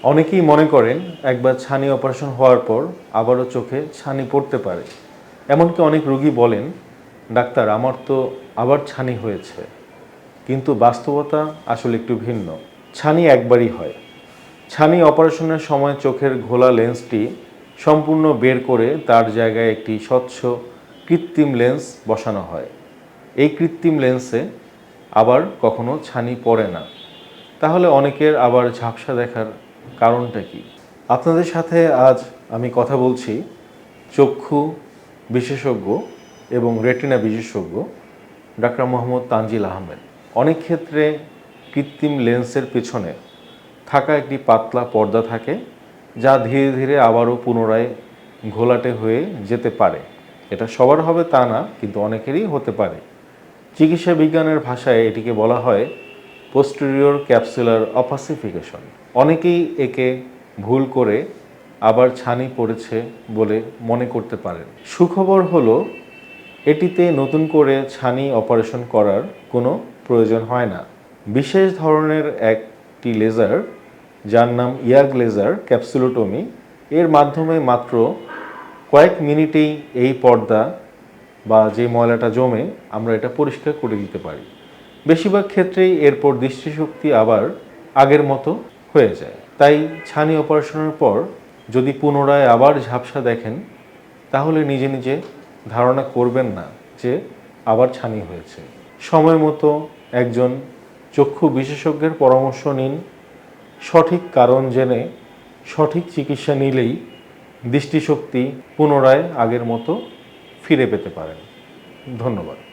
অনেকেই মনে করেন একবার ছানি অপারেশন হওয়ার পর আবারও চোখে ছানি পড়তে পারে। এমনকি অনেক রোগী বলেন, ডাক্তার আমার তো আবার ছানি হয়েছে। কিন্তু বাস্তবতা আসলে একটু ভিন্ন। ছানি একবারই হয়। ছানি অপারেশনের সময় চোখের ঘোলা লেন্সটি সম্পূর্ণ বের করে তার জায়গায় একটি স্বচ্ছ কৃত্রিম লেন্স বসানো হয়। এই কৃত্রিম লেন্সে আবার কখনো ছানি পড়ে না। তাহলে অনেকের আবার ঝাপসা দেখার কারণটা কি? আপনাদের সাথে আজ আমি কথা বলছি চক্ষু বিশেষজ্ঞ এবং রেটিনা বিশেষজ্ঞ ডাক্তার মোহাম্মদ তানজিল আহমেদ। অনেক ক্ষেত্রে কৃত্রিম লেন্সের পেছনে থাকা একটি পাতলা পর্দা থাকে, যা ধীরে ধীরে আবারও পুনরায় ঘোলাটে হয়ে যেতে পারে। এটা সবার হবে তা না, কিন্তু অনেকেরই হতে পারে। চিকিৎসা বিজ্ঞানের ভাষায় এটিকে বলা হয় পোস্টেরিয়র ক্যাপসুলার অপাসিফিকেশন। অনেকেই একে ভুল করে আবার ছানি পড়েছে বলে মনে করতে পারেন। সুখবর হলো এটিতে নতুন করে ছানি অপারেশন করার কোনো প্রয়োজন হয় না। বিশেষ ধরনের একটি লেজার, যার নাম ইয়াগ লেজার ক্যাপসুলোটমি, এর মাধ্যমে মাত্র কয়েক মিনিটেই এই পর্দা বা যে ময়লাটা জমে আমরা এটা পরিষ্কার করে দিতে পারি। বেশিরভাগ ক্ষেত্রেই এরপর দৃষ্টিশক্তি আবার আগের মতো হয়ে যায়। তাই ছানি অপারেশনের পর যদি পুনরায় আবার ঝাপসা দেখেন, তাহলে নিজে নিজে ধারণা করবেন না যে আবার ছানি হয়েছে। সময় মতো একজন চক্ষু বিশেষজ্ঞের পরামর্শ নিন। সঠিক কারণ জেনে সঠিক চিকিৎসা নিলেই দৃষ্টিশক্তি পুনরায় আগের মতো ফিরে পেতে পারেন। ধন্যবাদ।